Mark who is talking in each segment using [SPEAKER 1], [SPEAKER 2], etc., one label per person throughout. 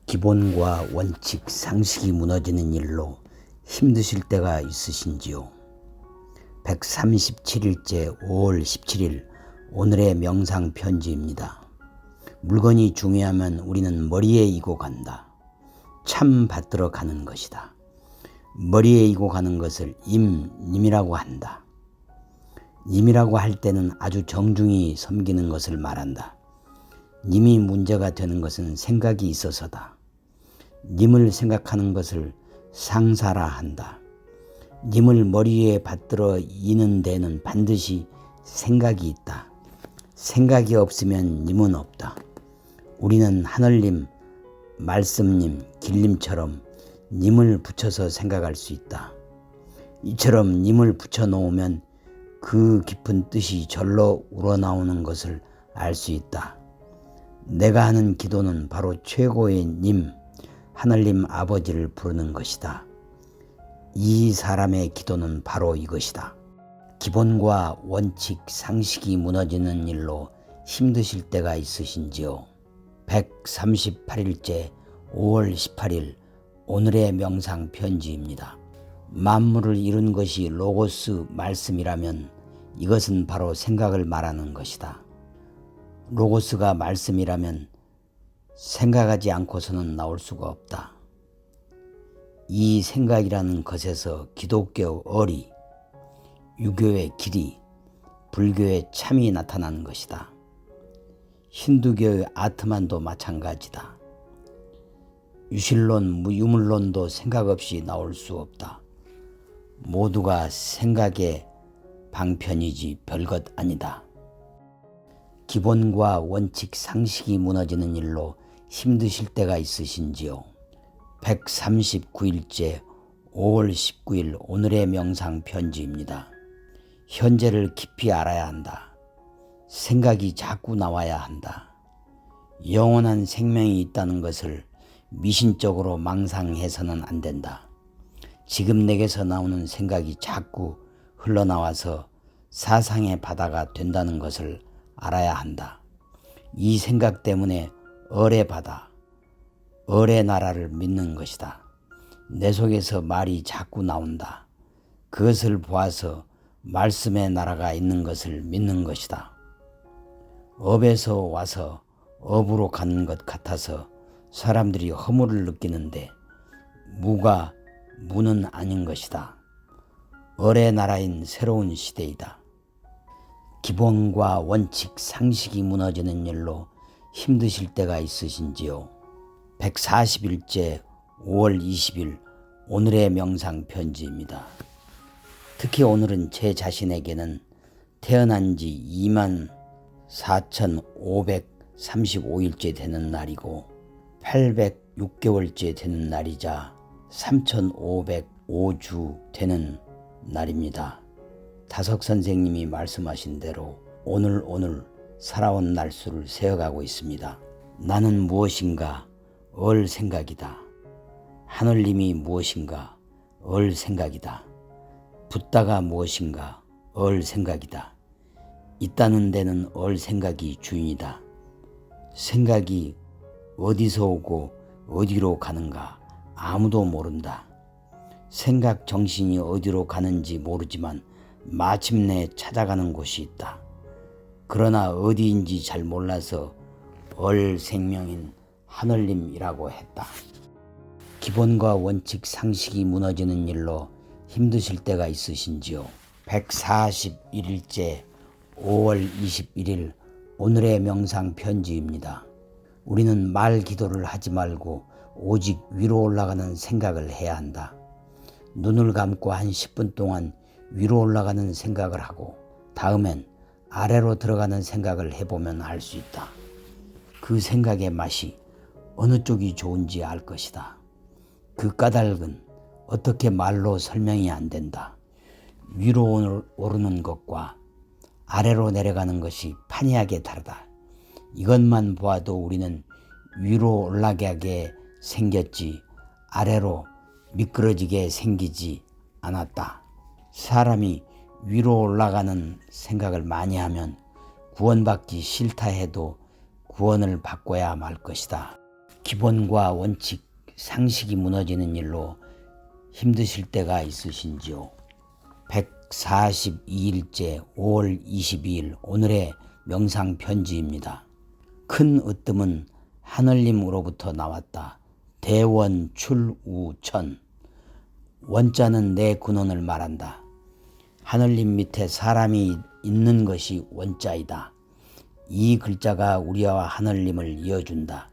[SPEAKER 1] 기본과 원칙, 상식이 무너지는 일로 힘드실 때가 있으신지요? 137일째 5월 17일 오늘의 명상 편지입니다. 물건이 중요하면 우리는 머리에 이고 간다. 참 받들어 가는 것이다. 머리에 이고 가는 것을 님이라고 한다. 님이라고 할 때는 아주 정중히 섬기는 것을 말한다. 님이 문제가 되는 것은 생각이 있어서다. 님을 생각하는 것을 상사라 한다. 님을 머리에 받들어 이는 데는 반드시 생각이 있다. 생각이 없으면 님은 없다. 우리는 하늘님, 말씀님, 길님처럼 님을 붙여서 생각할 수 있다. 이처럼 님을 붙여놓으면 그 깊은 뜻이 절로 우러나오는 것을 알 수 있다. 내가 하는 기도는 바로 최고의 님, 하늘님 아버지를 부르는 것이다. 이 사람의 기도는 바로 이것이다. 기본과 원칙, 상식이 무너지는 일로 힘드실 때가 있으신지요? 138일째 5월 18일 오늘의 명상 편지입니다. 만물을 이룬 것이 로고스 말씀이라면 이것은 바로 생각을 말하는 것이다. 로고스가 말씀이라면 생각하지 않고서는 나올 수가 없다. 이 생각이라는 것에서 기독교 어리, 유교의 길이, 불교의 참이 나타나는 것이다. 힌두교의 아트만도 마찬가지다. 유실론, 유물론도 생각 없이 나올 수 없다. 모두가 생각의 방편이지 별것 아니다. 기본과 원칙, 상식이 무너지는 일로 힘드실 때가 있으신지요? 139일째 5월 19일 오늘의 명상 편지입니다. 현재를 깊이 알아야 한다. 생각이 자꾸 나와야 한다. 영원한 생명이 있다는 것을 미신적으로 망상해서는 안 된다. 지금 내게서 나오는 생각이 자꾸 흘러나와서 사상의 바다가 된다는 것을 알아야 한다. 이 생각 때문에 얼의 바다, 얼의 나라를 믿는 것이다. 내 속에서 말이 자꾸 나온다. 그것을 보아서 말씀의 나라가 있는 것을 믿는 것이다. 업에서 와서 업으로 가는 것 같아서 사람들이 허물을 느끼는데 무가 무는 아닌 것이다. 얼의 나라인 새로운 시대이다. 기본과 원칙, 상식이 무너지는 일로 힘드실 때가 있으신지요? 140일째 5월 20일 오늘의 명상 편지입니다. 특히 오늘은 제 자신에게는 태어난 지 24,535일째 되는 날이고 806개월째 되는 날이자 3,505주 되는 날입니다. 다석 선생님이 말씀하신 대로 오늘 살아온 날수를 세어가고 있습니다. 나는 무엇인가? 얼 생각이다. 하늘님이 무엇인가? 얼 생각이다. 붓다가 무엇인가? 얼 생각이다. 있다는 데는 얼 생각이 주인이다. 생각이 어디서 오고 어디로 가는가 아무도 모른다. 생각 정신이 어디로 가는지 모르지만 마침내 찾아가는 곳이 있다. 그러나 어디인지 잘 몰라서 얼 생명인 하늘님이라고 했다. 기본과 원칙, 상식이 무너지는 일로 힘드실 때가 있으신지요? 141일째 5월 21일 오늘의 명상 편지입니다. 우리는 말 기도를 하지 말고 오직 위로 올라가는 생각을 해야 한다. 눈을 감고 한 10분 동안 위로 올라가는 생각을 하고 다음엔 아래로 들어가는 생각을 해보면 알 수 있다. 그 생각의 맛이 어느 쪽이 좋은지 알 것이다. 그 까닭은 어떻게 말로 설명이 안 된다. 위로 오르는 것과 아래로 내려가는 것이 판이하게 다르다. 이것만 보아도 우리는 위로 올라가게 생겼지 아래로 미끄러지게 생기지 않았다. 사람이 위로 올라가는 생각을 많이 하면 구원받기 싫다 해도 구원을 받고야 말 것이다. 기본과 원칙, 상식이 무너지는 일로 힘드실 때가 있으신지요? 142일째 5월 22일 오늘의 명상 편지입니다. 큰 으뜸은 하늘님으로부터 나왔다. 대원출우천. 원자는 내 근원을 말한다. 하늘님 밑에 사람이 있는 것이 원자이다. 이 글자가 우리와 하늘님을 이어준다.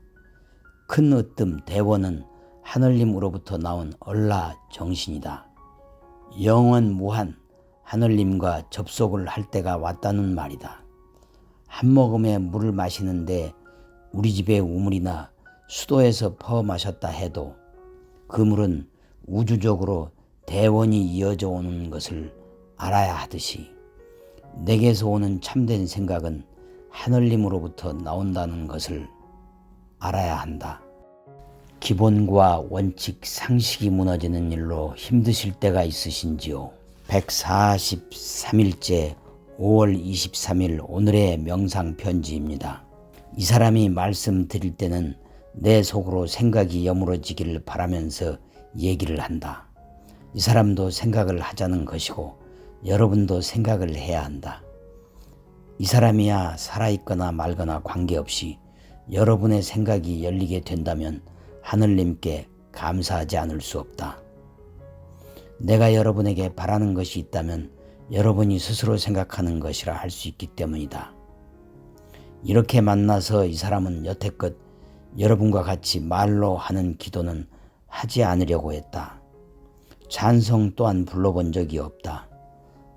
[SPEAKER 1] 큰 으뜸 대원은 하늘님으로부터 나온 얼라 정신이다. 영원 무한 하늘님과 접속을 할 때가 왔다는 말이다. 한 모금의 물을 마시는데 우리 집의 우물이나 수도에서 퍼 마셨다 해도 그 물은 우주적으로 대원이 이어져 오는 것을 알아야 하듯이 내게서 오는 참된 생각은 하늘님으로부터 나온다는 것을 알아야 한다. 기본과 원칙, 상식이 무너지는 일로 힘드실 때가 있으신지요? 143일째 5월 23일 오늘의 명상 편지입니다. 이 사람이 말씀드릴 때는 내 속으로 생각이 여물어지기를 바라면서 얘기를 한다. 이 사람도 생각을 하자는 것이고 여러분도 생각을 해야 한다. 이 사람이야 살아있거나 말거나 관계없이 여러분의 생각이 열리게 된다면 하늘님께 감사하지 않을 수 없다. 내가 여러분에게 바라는 것이 있다면 여러분이 스스로 생각하는 것이라 할 수 있기 때문이다. 이렇게 만나서 이 사람은 여태껏 여러분과 같이 말로 하는 기도는 하지 않으려고 했다. 찬송 또한 불러본 적이 없다.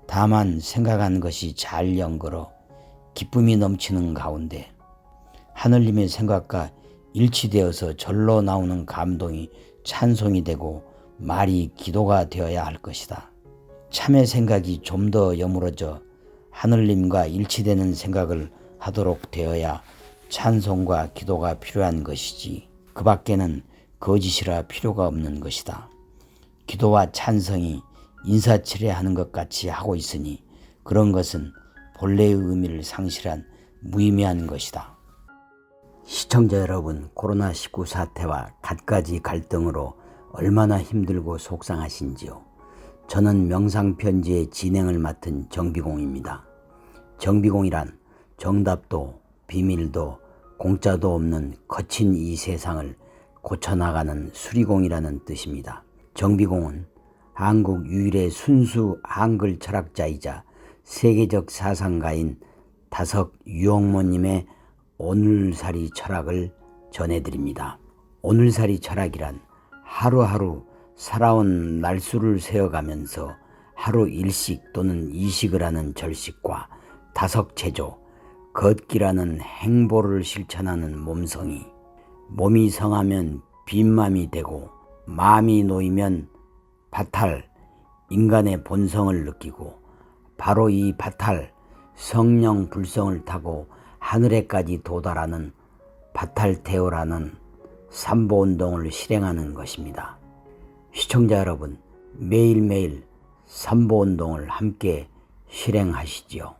[SPEAKER 1] 다만 생각한 것이 잘 연걸어 기쁨이 넘치는 가운데 하늘님의 생각과 일치되어서 절로 나오는 감동이 찬송이 되고 말이 기도가 되어야 할 것이다. 참의 생각이 좀 더 여물어져 하늘님과 일치되는 생각을 하도록 되어야 찬송과 기도가 필요한 것이지 그 밖에는 거짓이라 필요가 없는 것이다. 기도와 찬성이 인사치레하는 것 같이 하고 있으니 그런 것은 본래의 의미를 상실한 무의미한 것이다. 시청자 여러분, 코로나19 사태와 갖가지 갈등으로 얼마나 힘들고 속상하신지요? 저는 명상편지의 진행을 맡은 정비공입니다. 정비공이란 정답도 비밀도 공짜도 없는 거친 이 세상을 고쳐나가는 수리공이라는 뜻입니다. 정비공은 한국 유일의 순수 한글 철학자이자 세계적 사상가인 다석 유영모님의 오늘살이 철학을 전해드립니다. 오늘살이 철학이란 하루하루 살아온 날수를 세어가면서 하루 일식 또는 이식을 하는 절식과 다석체조, 걷기라는 행보를 실천하는 몸성이, 몸이 성하면 빈맘이 되고 마음이 놓이면 바탈, 인간의 본성을 느끼고 바로 이 바탈, 성령 불성을 타고 하늘에까지 도달하는 바탈테오라는 삼보운동을 실행하는 것입니다. 시청자 여러분, 매일매일 삼보운동을 함께 실행하시지요.